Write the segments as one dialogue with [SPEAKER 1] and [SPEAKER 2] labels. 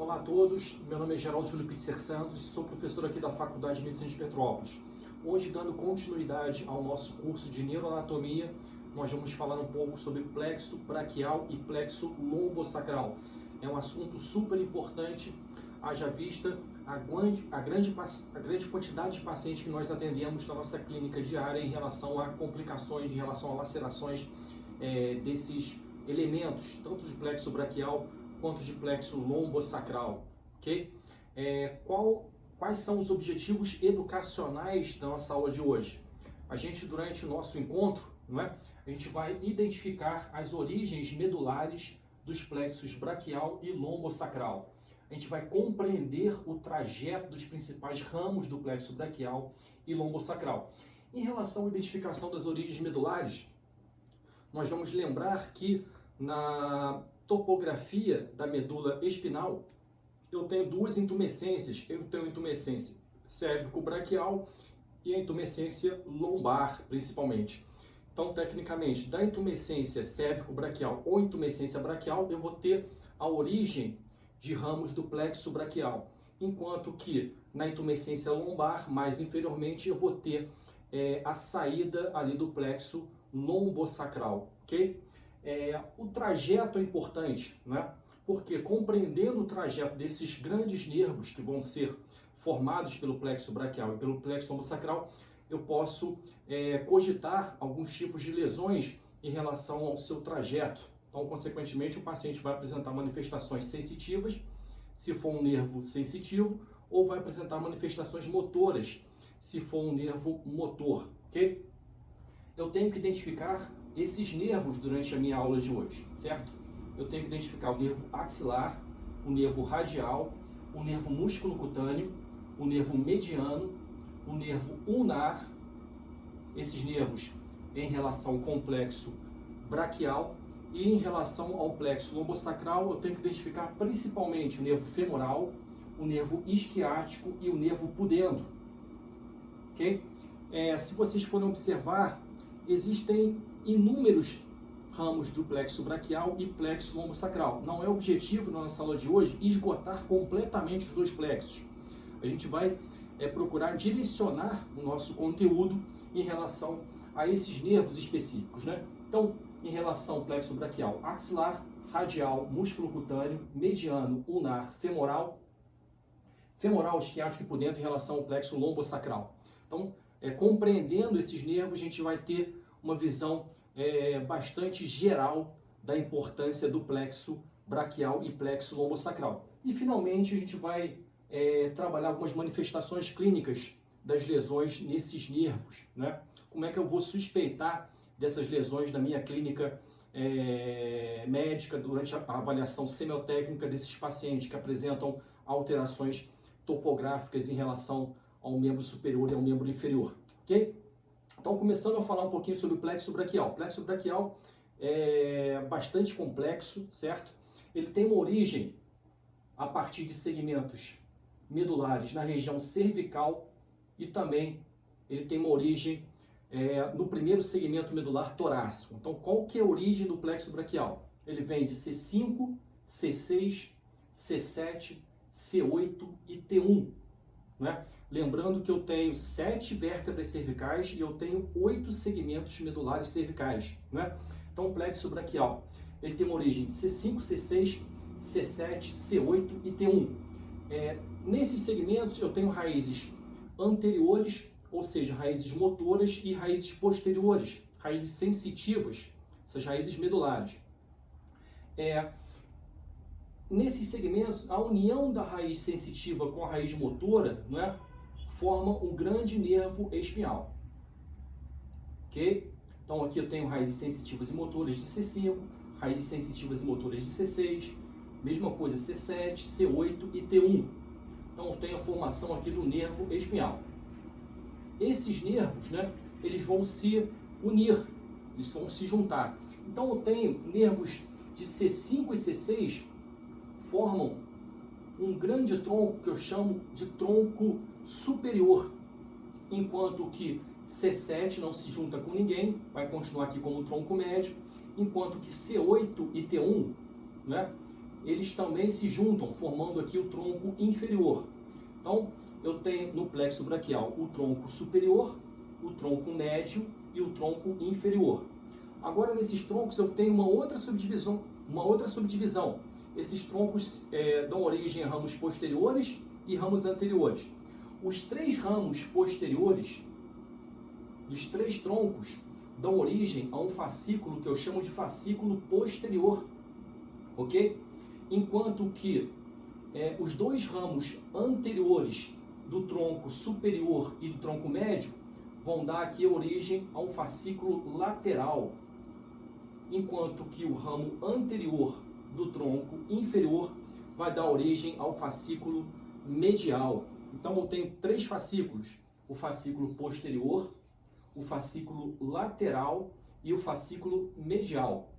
[SPEAKER 1] Olá a todos, meu nome é Geraldo Júlio Pitzer Santos, sou professor aqui da Faculdade de Medicina de Petrópolis. Hoje, dando continuidade ao nosso curso de neuroanatomia, nós vamos falar um pouco sobre plexo braquial e plexo lombosacral. É um assunto super importante, haja vista a grande quantidade de pacientes que nós atendemos na nossa clínica diária em relação a complicações, em relação a lacerações desses elementos, tanto de plexo braquial quanto de plexo lombosacral, ok? Quais são os objetivos educacionais da nossa aula de hoje? A gente, durante o nosso encontro, a gente vai identificar as origens medulares dos plexos braquial e lombosacral. A gente vai compreender o trajeto dos principais ramos do plexo braquial e lombosacral. Em relação à identificação das origens medulares, nós vamos lembrar que na topografia da medula espinal, eu tenho duas intumescências. Eu tenho a intumescência cérvico-braquial e a intumescência lombar, principalmente. Então, tecnicamente, da intumescência cérvico-braquial ou intumescência braquial, eu vou ter a origem de ramos do plexo braquial, enquanto que na intumescência lombar, mais inferiormente, eu vou ter a saída ali do plexo lombosacral, ok? O trajeto é importante, porque compreendendo o trajeto desses grandes nervos que vão ser formados pelo plexo braquial e pelo plexo lombosacral, eu posso cogitar alguns tipos de lesões em relação ao seu trajeto. Então, consequentemente, o paciente vai apresentar manifestações sensitivas, se for um nervo sensitivo, ou vai apresentar manifestações motoras, se for um nervo motor, ok? Eu tenho que identificar esses nervos durante a minha aula de hoje, certo? Eu tenho que identificar o nervo axilar, o nervo radial, o nervo músculo-cutâneo, o nervo mediano, o nervo ulnar, esses nervos em relação ao complexo braquial, e em relação ao plexo lombosacral, eu tenho que identificar principalmente o nervo femoral, o nervo isquiático e o nervo pudendo, ok? Se vocês forem observar, existem inúmeros ramos do plexo braquial e plexo lombosacral. Não é objetivo na nossa aula de hoje esgotar completamente os dois plexos. A gente vai procurar direcionar o nosso conteúdo em relação a esses nervos específicos, Então, em relação ao plexo braquial, axilar, radial, músculo cutâneo, mediano, ulnar, femoral, isquiático e pudendo em relação ao plexo lombosacral. Então, compreendendo esses nervos, a gente vai ter uma visão bastante geral da importância do plexo braquial e plexo lombosacral. E, finalmente, a gente vai trabalhar algumas manifestações clínicas das lesões nesses nervos, Como é que eu vou suspeitar dessas lesões na minha clínica médica durante a avaliação semiotécnica desses pacientes que apresentam alterações topográficas em relação ao membro superior e ao membro inferior, ok? Então, começando a falar um pouquinho sobre o plexo braquial. O plexo braquial é bastante complexo, certo? Ele tem uma origem a partir de segmentos medulares na região cervical e também ele tem uma origem no primeiro segmento medular torácico. Então, qual que é a origem do plexo braquial? Ele vem de C5, C6, C7, C8 e T1, Lembrando que eu tenho 7 vértebras cervicais e eu tenho 8 segmentos medulares cervicais, Então, o plexo braquial, ele tem uma origem de C5, C6, C7, C8 e T1. Nesses segmentos eu tenho raízes anteriores, ou seja, raízes motoras, e raízes posteriores, raízes sensitivas, essas raízes medulares. Nesses segmentos, a união da raiz sensitiva com a raiz motora, forma um grande nervo espinhal. Ok? Então, aqui eu tenho raízes sensitivas e motoras de C5, raízes sensitivas e motoras de C6, mesma coisa C7, C8 e T1. Então, eu tenho a formação aqui do nervo espinhal. Esses nervos, eles vão se unir, eles vão se juntar. Então, eu tenho nervos de C5 e C6 formam um grande tronco que eu chamo de tronco superior, enquanto que C7 não se junta com ninguém, vai continuar aqui como tronco médio, enquanto que C8 e T1 eles também se juntam, formando aqui o tronco inferior. Então, eu tenho no plexo braquial o tronco superior, o tronco médio e o tronco inferior. Agora, nesses troncos, eu tenho uma outra subdivisão. Esses troncos dão origem a ramos posteriores e ramos anteriores. Os 3 ramos posteriores dos 3 troncos dão origem a um fascículo que eu chamo de fascículo posterior, ok? Enquanto que os 2 ramos anteriores do tronco superior e do tronco médio vão dar aqui origem a um fascículo lateral, enquanto que o ramo anterior do tronco inferior vai dar origem ao fascículo medial. Então eu tenho 3 fascículos: o fascículo posterior, o fascículo lateral e o fascículo medial.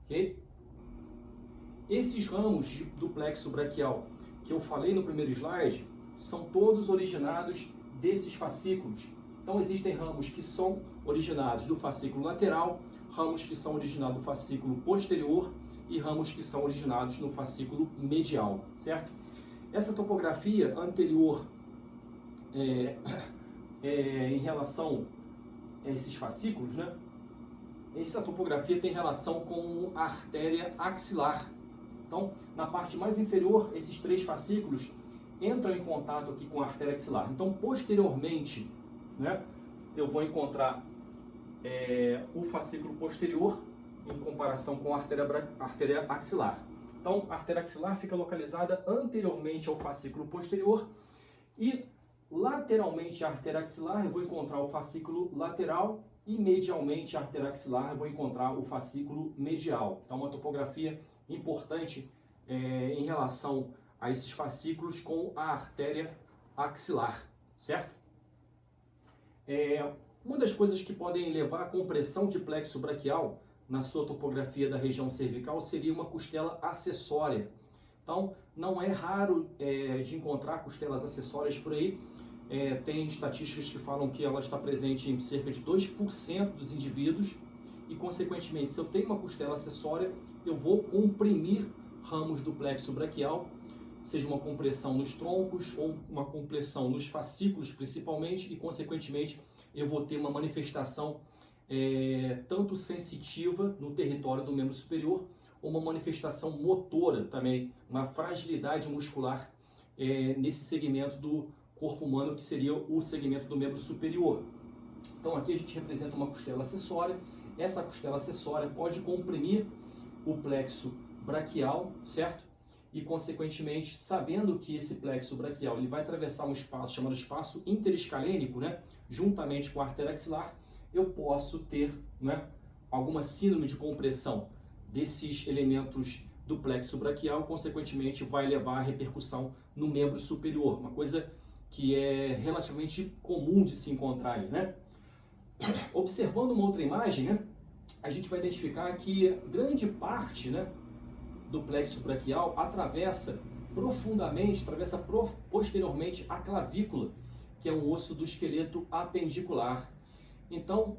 [SPEAKER 1] Ok? Esses ramos do plexo braquial que eu falei no primeiro slide são todos originados desses fascículos. Então existem ramos que são originados do fascículo lateral, ramos que são originados do fascículo posterior e ramos que são originados no fascículo medial, certo? Essa topografia anterior em relação a esses fascículos, né? Essa topografia tem relação com a artéria axilar. Então, na parte mais inferior, esses 3 fascículos entram em contato aqui com a artéria axilar. Então, posteriormente, né, eu vou encontrar o fascículo posterior em comparação com a artéria axilar. Então, a artéria axilar fica localizada anteriormente ao fascículo posterior e lateralmente à artéria axilar eu vou encontrar o fascículo lateral e medialmente à artéria axilar eu vou encontrar o fascículo medial. Então, uma topografia importante em relação a esses fascículos com a artéria axilar, certo? Uma das coisas que podem levar à compressão de plexo braquial na sua topografia da região cervical seria uma costela acessória. Então, não é raro de encontrar costelas acessórias por aí. Tem estatísticas que falam que ela está presente em cerca de 2% dos indivíduos e, consequentemente, se eu tenho uma costela acessória, eu vou comprimir ramos do plexo braquial, seja uma compressão nos troncos ou uma compressão nos fascículos principalmente, e, consequentemente, eu vou ter uma manifestação tanto sensitiva no território do membro superior, ou uma manifestação motora também, uma fragilidade muscular nesse segmento do corpo humano, que seria o segmento do membro superior. Então aqui a gente representa uma costela acessória. Essa costela acessória pode comprimir o plexo braquial, certo? E, consequentemente, sabendo que esse plexo braquial ele vai atravessar um espaço chamado espaço interescalênico, né, juntamente com a artéria axilar, eu posso ter, né, alguma síndrome de compressão desses elementos do plexo braquial, consequentemente vai levar a repercussão no membro superior, uma coisa que é relativamente comum de se encontrar aí, né? Observando uma outra imagem, né, a gente vai identificar que grande parte, né, do plexo braquial atravessa posteriormente a clavícula, que é um osso do esqueleto apendicular. Então,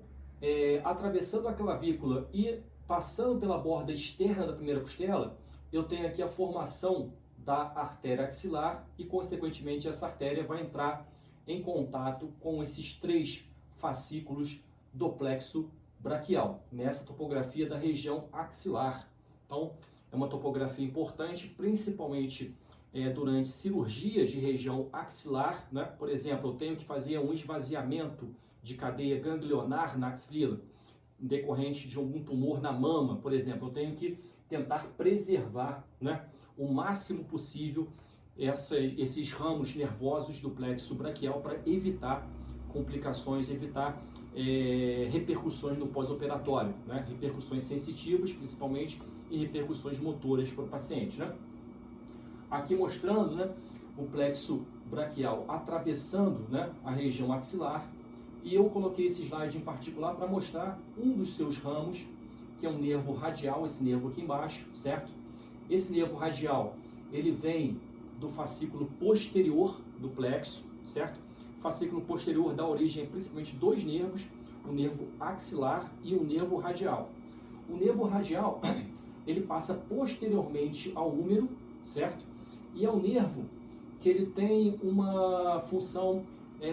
[SPEAKER 1] atravessando a clavícula e passando pela borda externa da primeira costela, eu tenho aqui a formação da artéria axilar e, consequentemente, essa artéria vai entrar em contato com esses 3 fascículos do plexo braquial, nessa topografia da região axilar. Então, é uma topografia importante, principalmente durante cirurgia de região axilar, né? Por exemplo, eu tenho que fazer um esvaziamento de cadeia ganglionar na axila, decorrente de algum tumor na mama, por exemplo. Eu tenho que tentar preservar, né, o máximo possível esses ramos nervosos do plexo braquial para evitar complicações, evitar repercussões no pós-operatório, né? Repercussões sensitivas, principalmente, e repercussões motoras para o paciente, né? Aqui mostrando, né, o plexo braquial atravessando, né, a região axilar, e eu coloquei esse slide em particular para mostrar um dos seus ramos, que é um nervo radial, esse nervo aqui embaixo, certo? Esse nervo radial, ele vem do fascículo posterior do plexo, certo? O fascículo posterior dá origem a principalmente 2 nervos, o nervo axilar e o nervo radial. O nervo radial, ele passa posteriormente ao húmero, certo? E é um nervo que ele tem uma função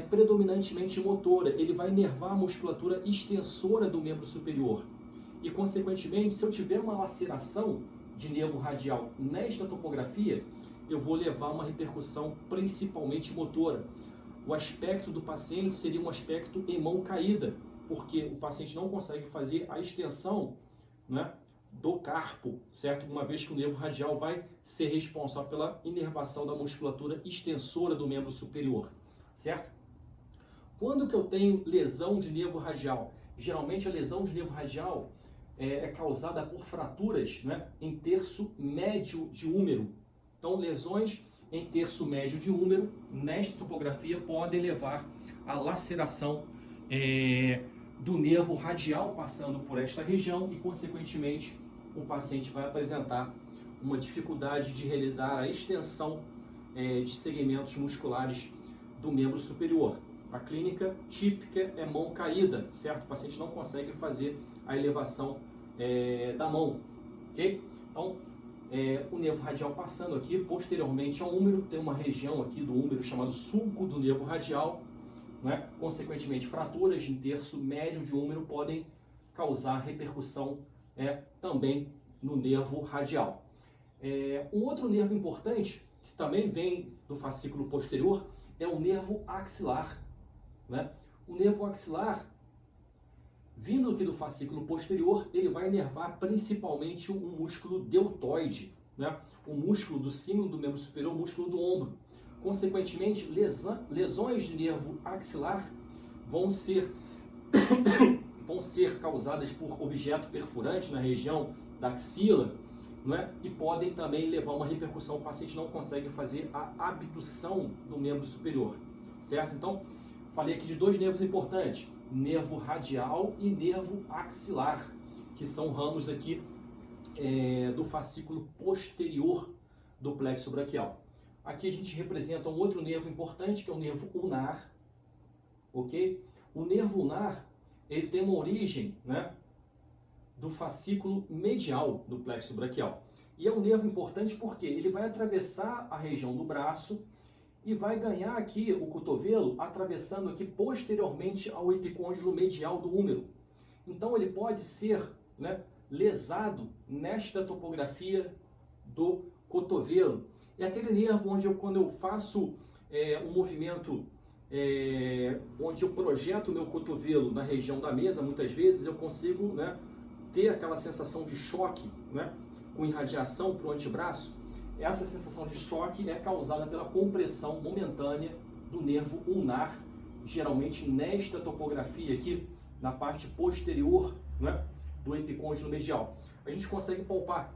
[SPEAKER 1] predominantemente motora. Ele vai inervar a musculatura extensora do membro superior. E, consequentemente, se eu tiver uma laceração de nervo radial nesta topografia, eu vou levar uma repercussão principalmente motora. O aspecto do paciente seria um aspecto em mão caída, porque o paciente não consegue fazer a extensão, né, do carpo, certo? Uma vez que o nervo radial vai ser responsável pela inervação da musculatura extensora do membro superior, certo? Quando que eu tenho lesão de nervo radial? Geralmente a lesão de nervo radial é causada por fraturas, né, em terço médio de húmero. Então, lesões em terço médio de húmero, nesta topografia, podem levar à laceração do nervo radial passando por esta região e, consequentemente, o paciente vai apresentar uma dificuldade de realizar a extensão de segmentos musculares do membro superior. A clínica típica é mão caída, certo? O paciente não consegue fazer a elevação da mão, ok? Então, o nervo radial passando aqui posteriormente ao húmero, tem uma região aqui do húmero chamado sulco do nervo radial, né? Consequentemente, fraturas em terço médio de húmero podem causar repercussão também no nervo radial. Um outro nervo importante, que também vem do fascículo posterior, é o nervo axilar, né? O nervo axilar, vindo aqui do fascículo posterior, ele vai inervar principalmente o músculo deltoide, né? O músculo do símbolo do membro superior, o músculo do ombro. Consequentemente, lesões de nervo axilar vão ser causadas por objeto perfurante na região da axila, né? E podem também levar a uma repercussão. O paciente não consegue fazer a abdução do membro superior, certo? Então, falei aqui de dois nervos importantes, nervo radial e nervo axilar, que são ramos aqui do fascículo posterior do plexo braquial. Aqui a gente representa um outro nervo importante, que é o nervo ulnar, ok? O nervo ulnar, ele tem uma origem, né, do fascículo medial do plexo braquial. E é um nervo importante porque ele vai atravessar a região do braço e vai ganhar aqui o cotovelo, atravessando aqui posteriormente ao epicôndilo medial do húmero. Então ele pode ser, né, lesado nesta topografia do cotovelo. É aquele nervo onde quando eu faço um movimento, onde eu projeto o meu cotovelo na região da mesa, muitas vezes eu consigo, né, ter aquela sensação de choque, né, com irradiação para o antebraço. Essa sensação de choque é causada pela compressão momentânea do nervo ulnar, geralmente nesta topografia aqui, na parte posterior, né, do epicôndilo medial. A gente consegue palpar.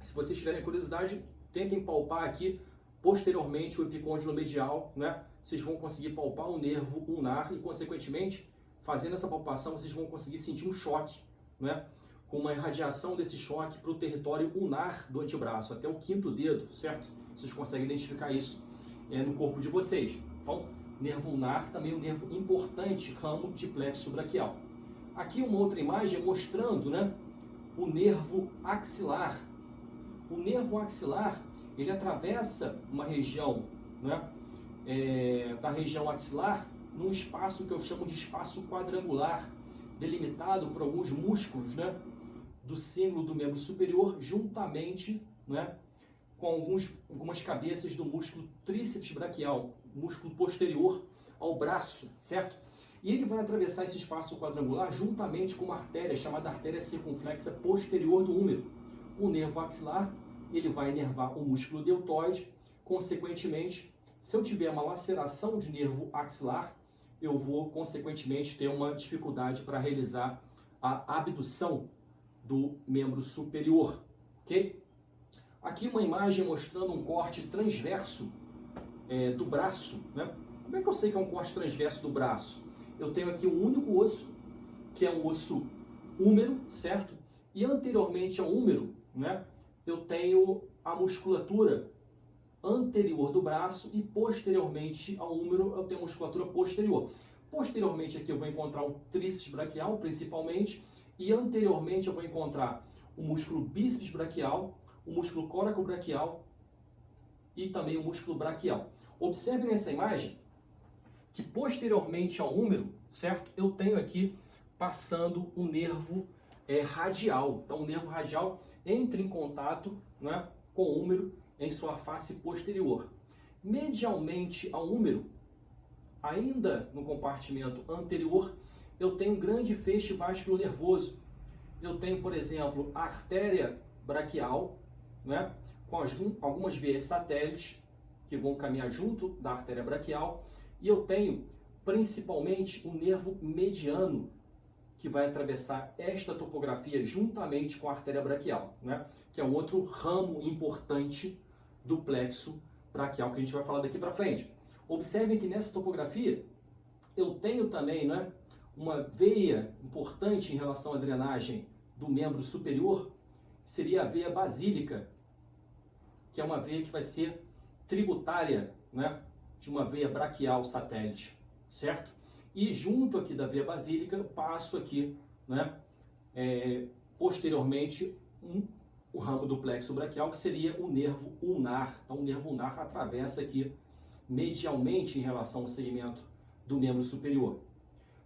[SPEAKER 1] Se vocês tiverem curiosidade, tentem palpar aqui posteriormente o epicôndilo medial, né? Vocês vão conseguir palpar o nervo ulnar e, consequentemente, fazendo essa palpação, vocês vão conseguir sentir um choque, né, com uma irradiação desse choque para o território ulnar do antebraço, até o quinto dedo, certo? Vocês conseguem identificar isso no corpo de vocês. Então, nervo ulnar também é um nervo importante, ramo de plexo braquial. Aqui uma outra imagem mostrando, né, o nervo axilar. O nervo axilar, ele atravessa uma região, né, da região axilar, num espaço que eu chamo de espaço quadrangular, delimitado por alguns músculos, né, do símbolo do membro superior, juntamente, né, com algumas cabeças do músculo tríceps braquial, músculo posterior ao braço, certo? E ele vai atravessar esse espaço quadrangular juntamente com uma artéria chamada artéria circunflexa posterior do húmero. O nervo axilar, ele vai inervar o músculo deltoide. Consequentemente, se eu tiver uma laceração de nervo axilar, eu vou, consequentemente, ter uma dificuldade para realizar a abdução do membro superior, ok? Aqui uma imagem mostrando um corte transverso do braço, né? Como é que eu sei que é um corte transverso do braço? Eu tenho aqui um único osso, que é um osso húmero, certo? E anteriormente ao húmero, né, eu tenho a musculatura anterior do braço e posteriormente ao húmero eu tenho a musculatura posterior. Posteriormente aqui eu vou encontrar o tríceps braquial, principalmente, e anteriormente eu vou encontrar o músculo bíceps braquial, o músculo coracobraquial e também o músculo braquial. Observe nessa imagem que posteriormente ao húmero, certo? Eu tenho aqui passando um nervo radial. Então o nervo radial entra em contato, né, com o húmero em sua face posterior. Medialmente ao húmero, ainda no compartimento anterior, eu tenho um grande feixe vasculonervoso. Eu tenho, por exemplo, a artéria braquial, né, com algumas veias satélites que vão caminhar junto da artéria braquial, e eu tenho principalmente o nervo mediano, que vai atravessar esta topografia juntamente com a artéria braquial, né, que é um outro ramo importante do plexo braquial que a gente vai falar daqui para frente. Observem que nessa topografia eu tenho também, né, uma veia importante em relação à drenagem do membro superior, seria a veia basílica, que é uma veia que vai ser tributária, né, de uma veia braquial satélite, certo? E junto aqui da veia basílica, eu passo aqui, né, posteriormente, o ramo do plexo braquial, que seria o nervo ulnar. Então, o nervo ulnar atravessa aqui medialmente em relação ao segmento do membro superior.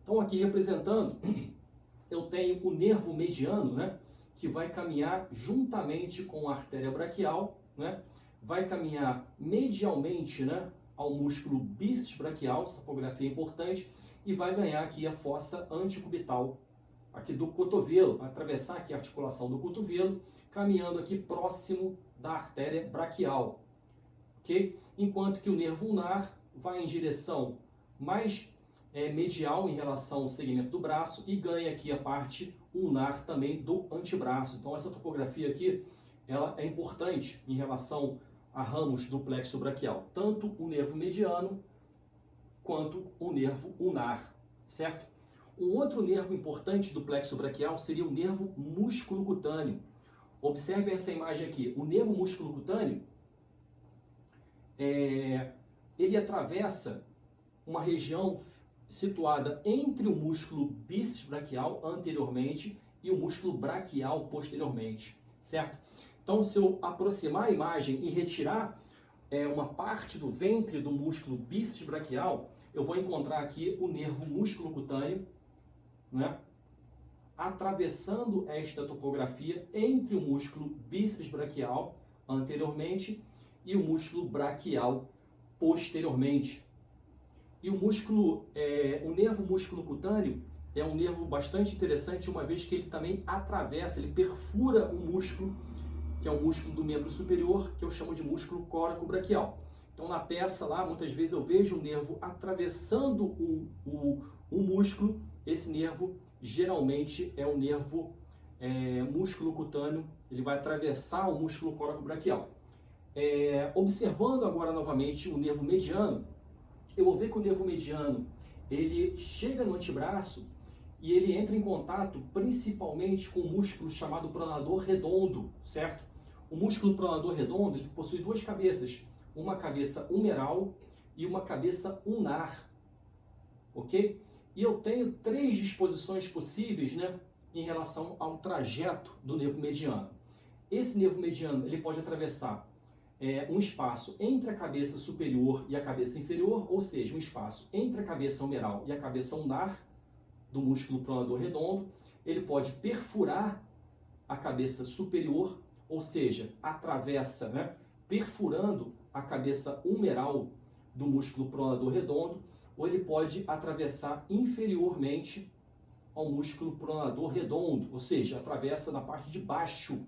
[SPEAKER 1] Então, aqui representando, eu tenho o nervo mediano, né, que vai caminhar juntamente com a artéria braquial, né, vai caminhar medialmente, né, ao músculo bíceps braquial, essa topografia é importante, e vai ganhar aqui a fossa antecubital, aqui do cotovelo, vai atravessar aqui a articulação do cotovelo, caminhando aqui próximo da artéria braquial, ok? Enquanto que o nervo ulnar vai em direção mais medial em relação ao segmento do braço e ganha aqui a parte ulnar também do antebraço. Então essa topografia aqui, ela é importante em relação a ramos do plexo braquial, tanto o nervo mediano quanto o nervo ulnar, certo? Um outro nervo importante do plexo braquial seria o nervo músculo cutâneo. Observem essa imagem aqui. O nervo músculo cutâneo, ele atravessa uma região situada entre o músculo bíceps braquial anteriormente e o músculo braquial posteriormente, certo? Então, se eu aproximar a imagem e retirar uma parte do ventre do músculo bíceps braquial, eu vou encontrar aqui o nervo músculo cutâneo, né, atravessando esta topografia entre o músculo bíceps braquial anteriormente e o músculo braquial posteriormente. E o nervo músculo cutâneo é um nervo bastante interessante, uma vez que ele também atravessa, ele perfura o músculo, que é o músculo do membro superior, que eu chamo de músculo coracobraquial. Então, na peça lá, muitas vezes eu vejo o nervo atravessando o músculo. Esse nervo, geralmente, é o nervo músculo cutâneo, ele vai atravessar o músculo coracobraquial. Observando agora novamente o nervo mediano, eu vou ver que o nervo mediano, ele chega no antebraço e ele entra em contato principalmente com o músculo chamado pronador redondo, certo? O músculo pronador redondo, ele possui duas cabeças, uma cabeça humeral e uma cabeça ulnar, ok? E eu tenho três disposições possíveis, né, em relação ao trajeto do nervo mediano. Esse nervo mediano, ele pode atravessar um espaço entre a cabeça superior e a cabeça inferior, ou seja, um espaço entre a cabeça humeral e a cabeça ulnar do músculo pronador redondo. Ele pode perfurar a cabeça superior, ou seja, atravessa, né, perfurando a cabeça humeral do músculo pronador redondo, ou ele pode atravessar inferiormente ao músculo pronador redondo, ou seja, atravessa na parte de baixo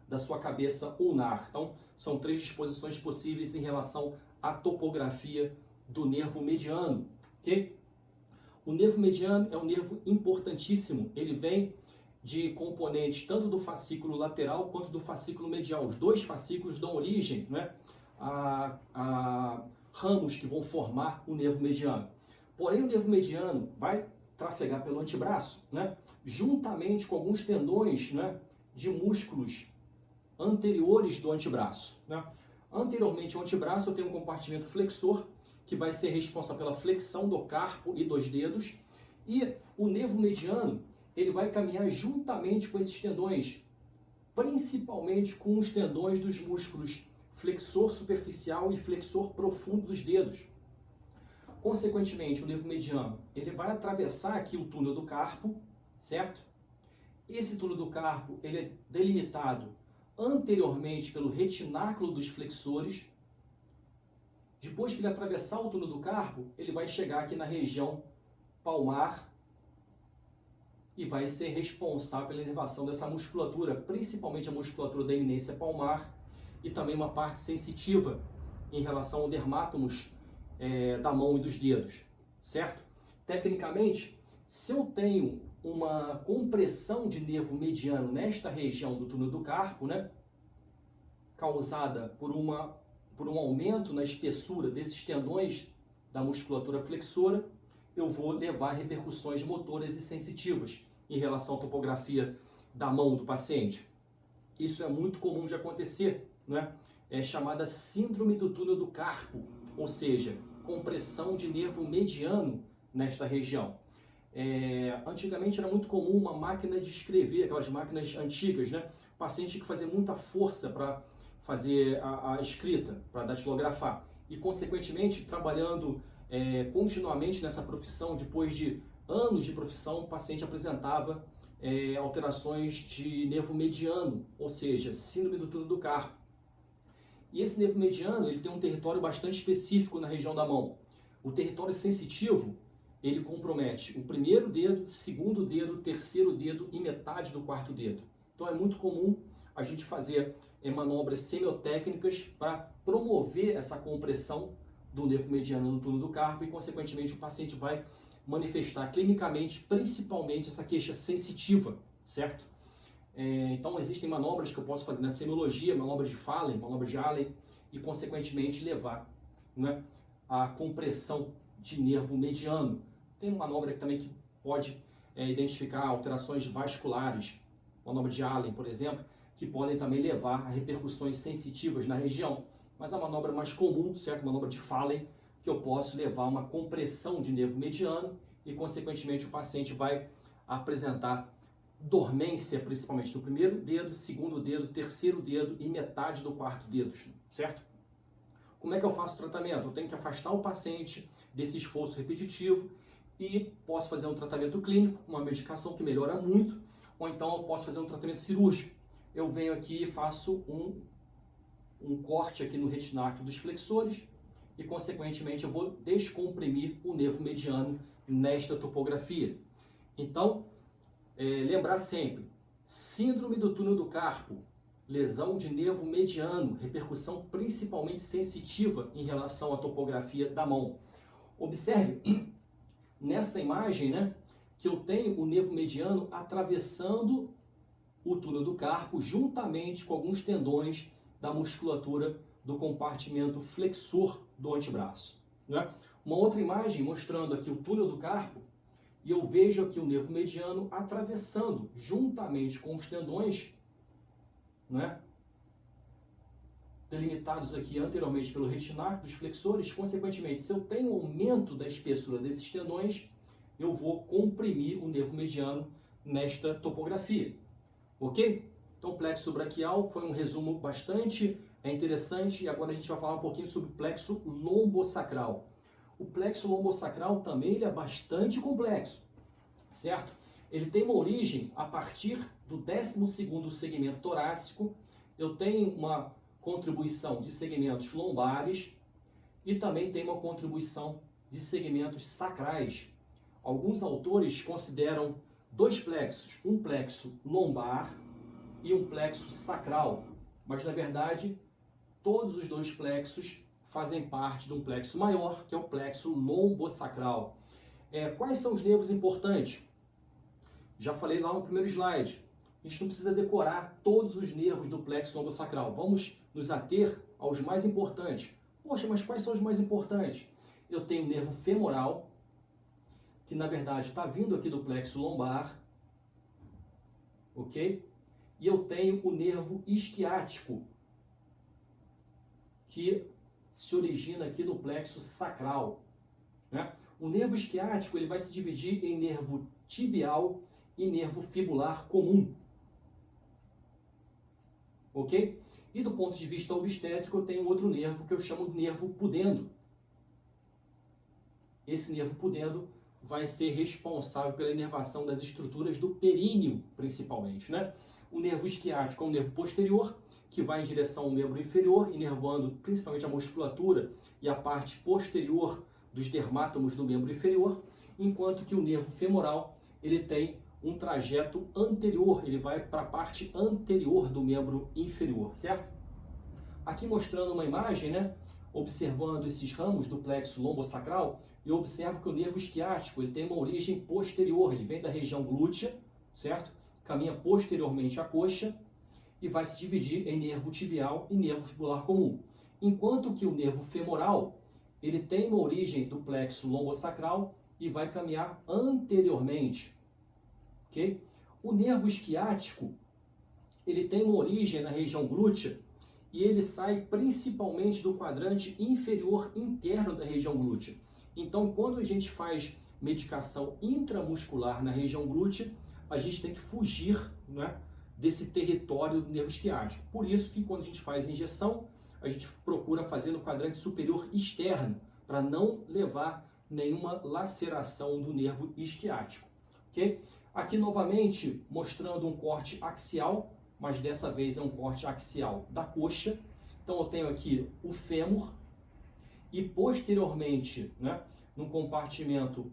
[SPEAKER 1] da sua cabeça ulnar. Então, são três disposições possíveis em relação à topografia do nervo mediano, ok? O nervo mediano é um nervo importantíssimo, ele vem de componentes tanto do fascículo lateral quanto do fascículo medial. Os dois fascículos dão origem, né, a ramos que vão formar o nervo mediano. Porém, o nervo mediano vai trafegar pelo antebraço, né, juntamente com alguns tendões, né, de músculos anteriores do antebraço, né? Anteriormente ao antebraço eu tenho um compartimento flexor, que vai ser responsável pela flexão do carpo e dos dedos, e o nervo mediano, ele vai caminhar juntamente com esses tendões principalmente com os tendões dos músculos flexor superficial e flexor profundo dos dedos. Consequentemente, o nervo mediano, ele vai atravessar aqui o túnel do carpo, certo? Esse túnel do carpo, ele é delimitado anteriormente pelo retináculo dos flexores. Depois que ele atravessar o túnel do carpo, ele vai chegar aqui na região palmar e vai ser responsável pela inervação dessa musculatura, principalmente a musculatura da eminência palmar e também uma parte sensitiva em relação ao dermátomos da mão e dos dedos, certo? Tecnicamente, se eu tenho uma compressão de nervo mediano nesta região do túnel do carpo, né, causada por um aumento na espessura desses tendões da musculatura flexora, eu vou levar repercussões motoras e sensitivas em relação à topografia da mão do paciente. Isso é muito comum de acontecer, né? É chamada síndrome do túnel do carpo, ou seja, compressão de nervo mediano nesta região. Antigamente era muito comum uma máquina de escrever, aquelas máquinas antigas, né? O paciente tinha que fazer muita força para fazer a escrita, para datilografar. E, consequentemente, trabalhando continuamente nessa profissão, depois de anos de profissão, o paciente apresentava alterações de nervo mediano, ou seja, síndrome do túnel do carpo. E esse nervo mediano, ele tem um território bastante específico na região da mão. O território sensitivo, ele compromete o primeiro dedo, segundo dedo, terceiro dedo e metade do quarto dedo. Então é muito comum a gente fazer manobras semiotécnicas para promover essa compressão do nervo mediano no túnel do carpo e, consequentemente, o paciente vai manifestar clinicamente, principalmente, essa queixa sensitiva, certo? Então, existem manobras que eu posso fazer na semiologia, manobras de Fallen, manobras de Allen, e, consequentemente, levar, né, a compressão de nervo mediano. Tem uma manobra também que pode identificar alterações vasculares, manobra de Allen, por exemplo, que podem também levar a repercussões sensitivas na região. Mas a manobra mais comum, certo? Manobra de Fallen, que eu posso levar uma compressão de nervo mediano e, consequentemente, o paciente vai apresentar dormência, principalmente do primeiro dedo, segundo dedo, terceiro dedo e metade do quarto dedo, certo? Como é que eu faço o tratamento? Eu tenho que afastar o paciente desse esforço repetitivo e posso fazer um tratamento clínico, uma medicação que melhora muito, ou então eu posso fazer um tratamento cirúrgico. Eu venho aqui e faço um corte aqui no retináculo dos flexores e, consequentemente, eu vou descomprimir o nervo mediano nesta topografia. Então, lembrar sempre, síndrome do túnel do carpo, lesão de nervo mediano, repercussão principalmente sensitiva em relação à topografia da mão. Observe nessa imagem, né, que eu tenho o nervo mediano atravessando o túnel do carpo juntamente com alguns tendões da musculatura do compartimento flexor do antebraço, né? Uma outra imagem mostrando aqui o túnel do carpo e eu vejo aqui o nervo mediano atravessando juntamente com os tendões, né, delimitados aqui anteriormente pelo retináculo dos flexores. Consequentemente, se eu tenho aumento da espessura desses tendões, eu vou comprimir o nervo mediano nesta topografia, ok? Então, o plexo braquial foi um resumo bastante interessante e agora a gente vai falar um pouquinho sobre o plexo lombosacral. O plexo lombosacral também ele é bastante complexo, certo? Ele tem uma origem a partir do 12º segmento torácico. Eu tenho uma contribuição de segmentos lombares e também tem uma contribuição de segmentos sacrais. Alguns autores consideram dois plexos, um plexo lombar e um plexo sacral, mas na verdade todos os dois plexos fazem parte de um plexo maior, que é o plexo lombosacral. Quais são os nervos importantes? Já falei lá no primeiro slide. A gente não precisa decorar todos os nervos do plexo lombosacral. Vamos nos ater aos mais importantes. Poxa, mas quais são os mais importantes? Eu tenho o nervo femoral, que na verdade está vindo aqui do plexo lombar, ok? E eu tenho o nervo isquiático, que se origina aqui no plexo sacral, né? O nervo isquiático ele vai se dividir em nervo tibial e nervo fibular comum. ok? E do ponto de vista obstétrico, eu tenho outro nervo que eu chamo de nervo pudendo. Esse nervo pudendo vai ser responsável pela inervação das estruturas do períneo, principalmente, né? O nervo isquiático é um nervo posterior, que vai em direção ao membro inferior, inervando principalmente a musculatura e a parte posterior dos dermátomos do membro inferior, enquanto que o nervo femoral, ele tem um trajeto anterior, ele vai para a parte anterior do membro inferior, certo? Aqui mostrando uma imagem, né? Observando esses ramos do plexo lombosacral, eu observo que o nervo isquiático ele tem uma origem posterior, ele vem da região glútea, certo? Caminha posteriormente à coxa e vai se dividir em nervo tibial e nervo fibular comum. Enquanto que o nervo femoral, ele tem uma origem do plexo lombosacral e vai caminhar anteriormente, ok? O nervo isquiático, ele tem uma origem na região glútea e ele sai principalmente do quadrante inferior interno da região glútea. Então, quando a gente faz medicação intramuscular na região glútea, a gente tem que fugir, né, desse território do nervo isquiático. Por isso que quando a gente faz injeção, a gente procura fazer no quadrante superior externo, para não levar nenhuma laceração do nervo isquiático. Okay? Aqui novamente mostrando um corte axial, mas dessa vez é um corte axial da coxa. Então eu tenho aqui o fêmur e posteriormente, né, no compartimento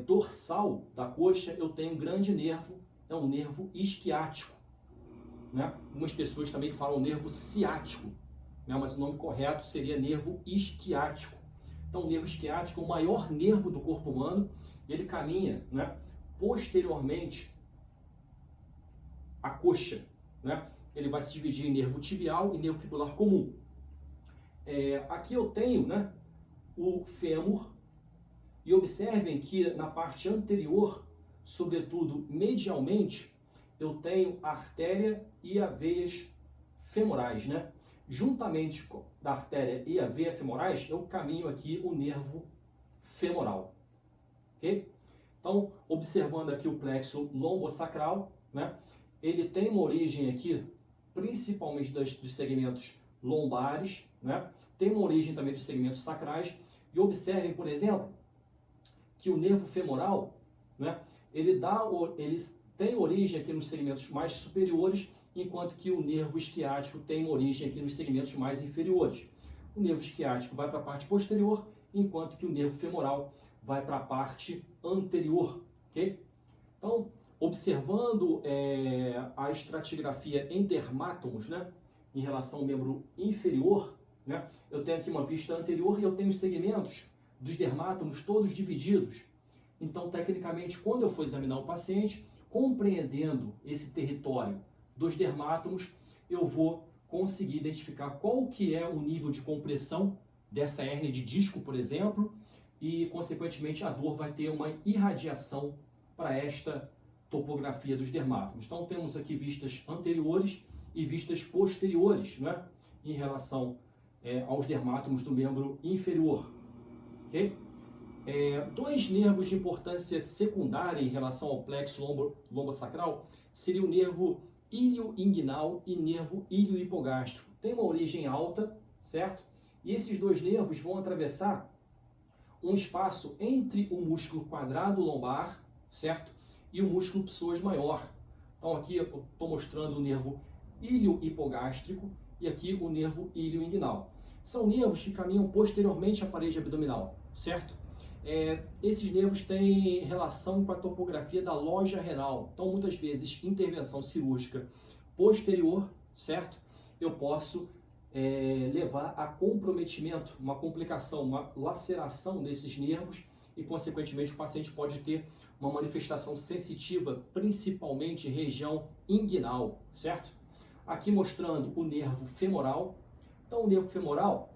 [SPEAKER 1] dorsal da coxa, eu tenho um grande nervo, é um nervo isquiático. Né? Algumas pessoas também falam nervo ciático, né? Mas o nome correto seria nervo isquiático. Então o nervo isquiático é o maior nervo do corpo humano e ele caminha, né, posteriormente à coxa. Né? Ele vai se dividir em nervo tibial e nervo fibular comum. Aqui eu tenho, né, o fêmur e observem que na parte anterior, sobretudo medialmente, eu tenho a artéria e as veias femorais, né? Juntamente da artéria e a veia femorais, eu caminho aqui o nervo femoral, ok? Então, observando aqui o plexo lombosacral, né? Ele tem uma origem aqui, principalmente dos segmentos lombares, né? Tem uma origem também dos segmentos sacrais. E observem, por exemplo, que o nervo femoral, né, ele tem origem aqui nos segmentos mais superiores, enquanto que o nervo isquiático tem uma origem aqui nos segmentos mais inferiores. O nervo isquiático vai para a parte posterior, enquanto que o nervo femoral vai para a parte anterior. Okay? Então, observando a estratigrafia em dermátomos, né, em relação ao membro inferior, né, eu tenho aqui uma vista anterior e eu tenho os segmentos dos dermátomos todos divididos. Então, tecnicamente, quando eu for examinar o paciente, compreendendo esse território dos dermátomos, eu vou conseguir identificar qual que é o nível de compressão dessa hérnia de disco, por exemplo, e, consequentemente, a dor vai ter uma irradiação para esta topografia dos dermátomos. Então, temos aqui vistas anteriores e vistas posteriores, né, em relação aos dermátomos do membro inferior. Okay? Dois nervos de importância secundária em relação ao plexo lombosacral seria o nervo ilio-inguinal e nervo ilio-hipogástrico. Tem uma origem alta, certo? E esses dois nervos vão atravessar um espaço entre o músculo quadrado lombar, certo? E o músculo psoas maior. Então aqui eu estou mostrando o nervo ilio-hipogástrico e aqui o nervo ilio-inguinal. São nervos que caminham posteriormente à parede abdominal, certo? Esses nervos têm relação com a topografia da loja renal. Então, muitas vezes, intervenção cirúrgica posterior, certo? Eu posso levar a comprometimento, uma complicação, uma laceração desses nervos e, consequentemente, o paciente pode ter uma manifestação sensitiva, principalmente em região inguinal, certo? Aqui mostrando o nervo femoral. Então, o nervo femoral,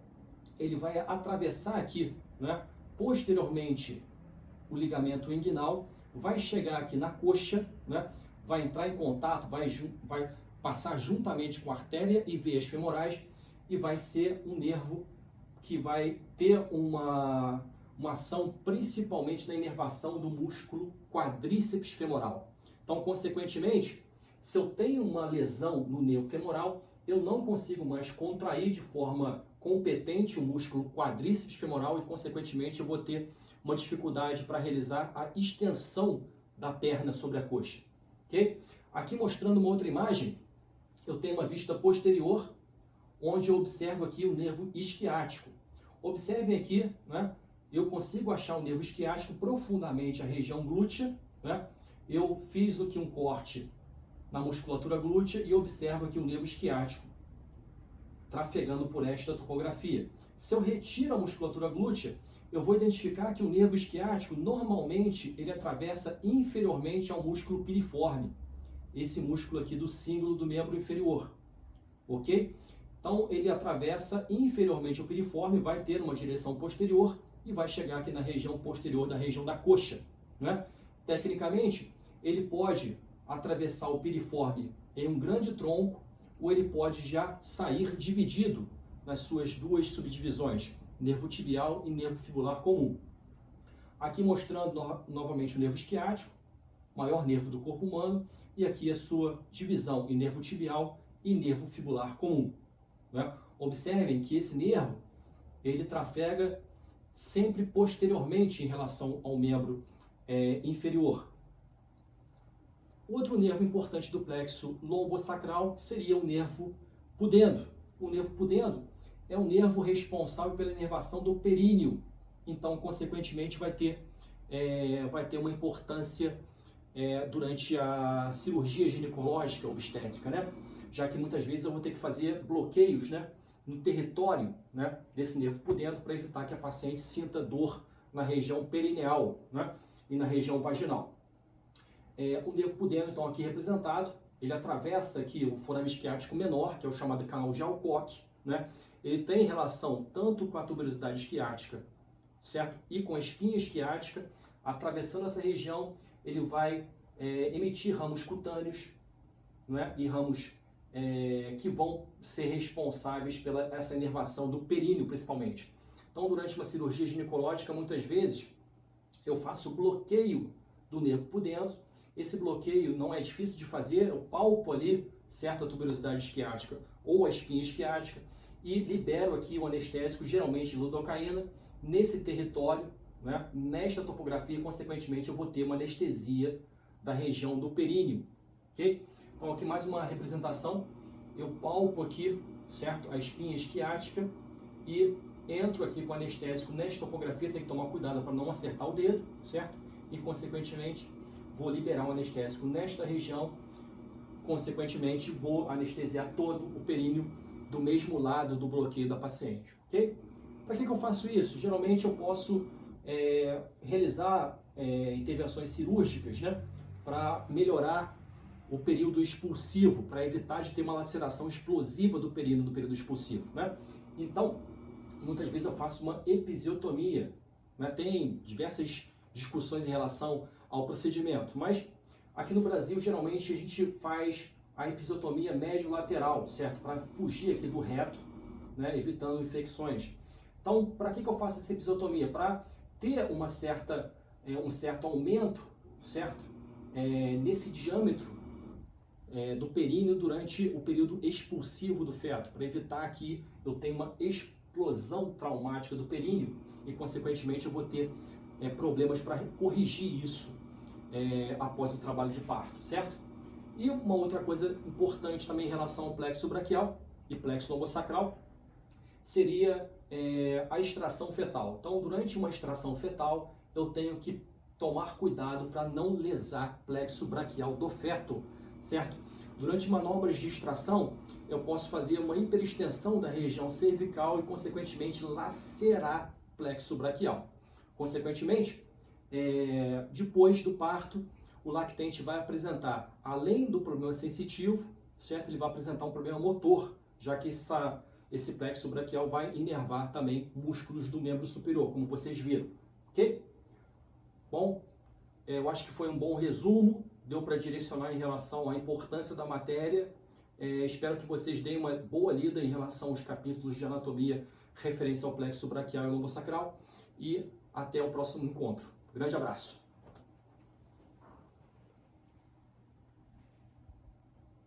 [SPEAKER 1] ele vai atravessar aqui, né, posteriormente o ligamento inguinal, vai chegar aqui na coxa, né, vai entrar em contato, vai passar juntamente com a artéria e veias femorais e vai ser um nervo que vai ter uma ação principalmente na inervação do músculo quadríceps femoral. Então, consequentemente, Se eu tenho uma lesão no nervo femoral, eu não consigo mais contrair de forma competente o músculo quadríceps femoral e, consequentemente, eu vou ter uma dificuldade para realizar a extensão da perna sobre a coxa. Okay? Aqui mostrando uma outra imagem, eu tenho uma vista posterior, onde eu observo aqui o nervo isquiático. Observem aqui, né? Eu consigo achar o nervo isquiático profundamente a região glútea, né? Eu fiz aqui um corte na musculatura glútea e observo aqui o nervo isquiático trafegando por esta topografia. Se eu retiro a musculatura glútea, eu vou identificar que o nervo isquiático, normalmente, ele atravessa inferiormente ao músculo piriforme, esse músculo aqui do cíngulo do membro inferior, ok? Então, ele atravessa inferiormente ao piriforme, vai ter uma direção posterior e vai chegar aqui na região posterior da região da coxa, né? Tecnicamente, ele pode atravessar o piriforme em um grande tronco ou ele pode já sair dividido nas suas duas subdivisões, nervo tibial e nervo fibular comum. Aqui mostrando novamente o nervo isquiático, maior nervo do corpo humano, e aqui a sua divisão em nervo tibial e nervo fibular comum. Né? Observem que esse nervo, ele trafega sempre posteriormente em relação ao membro inferior. Outro nervo importante do plexo lombosacral seria o nervo pudendo. O nervo pudendo é um nervo responsável pela inervação do períneo. Então, consequentemente, vai ter uma importância durante a cirurgia ginecológica obstétrica, né? Já que muitas vezes eu vou ter que fazer bloqueios, né, no território, né, desse nervo pudendo para evitar que a paciente sinta dor na região perineal, né, e na região vaginal. O nervo pudendo, então, aqui representado, ele atravessa aqui o forame isquiático menor, que é o chamado canal de Alcock, né? Ele tem relação tanto com a tuberosidade isquiática, certo? E com a espinha isquiática. Atravessando essa região, ele vai emitir ramos cutâneos, né? E ramos que vão ser responsáveis pela essa inervação do períneo, principalmente. Então, durante uma cirurgia ginecológica, muitas vezes, eu faço o bloqueio do nervo pudendo. Esse bloqueio não é difícil de fazer, eu palpo ali certa tuberosidade isquiática ou a espinha isquiática e libero aqui o anestésico, geralmente lidocaína, nesse território, né, nesta topografia, e consequentemente eu vou ter uma anestesia da região do períneo, ok? Então aqui mais uma representação, eu palpo aqui, certo, a espinha isquiática e entro aqui com o anestésico nesta topografia, tem que tomar cuidado para não acertar o dedo, certo? E consequentemente vou liberar o anestésico nesta região, consequentemente vou anestesiar todo o períneo do mesmo lado do bloqueio da paciente, ok? Para que eu faço isso? Geralmente eu posso realizar intervenções cirúrgicas, né, para melhorar o período expulsivo, para evitar de ter uma laceração explosiva do períneo no período expulsivo, né? Então, muitas vezes eu faço uma episiotomia, né? Tem diversas discussões em relação ao procedimento, mas aqui no Brasil geralmente a gente faz a episiotomia médio-lateral, certo? Para fugir aqui do reto, né? Evitando infecções. Então, para que eu faço essa episiotomia? Para ter um certo aumento, certo? Nesse diâmetro do períneo durante o período expulsivo do feto, para evitar que eu tenha uma explosão traumática do períneo e, consequentemente, eu vou ter problemas para corrigir isso após o trabalho de parto, certo? E uma outra coisa importante também em relação ao plexo braquial e plexo lombosacral seria a extração fetal. Então, durante uma extração fetal, eu tenho que tomar cuidado para não lesar plexo braquial do feto, certo? Durante manobras de extração, eu posso fazer uma hiperextensão da região cervical e, consequentemente, lacerar plexo braquial. Consequentemente, depois do parto, o lactente vai apresentar, além do problema sensitivo, certo? Ele vai apresentar um problema motor, já que esse plexo braquial vai inervar também músculos do membro superior, como vocês viram, ok? Bom, eu acho que foi um bom resumo, deu para direcionar em relação à importância da matéria. Espero que vocês deem uma boa lida em relação aos capítulos de anatomia referentes ao plexo braquial e lombosacral e até o próximo encontro. Grande abraço!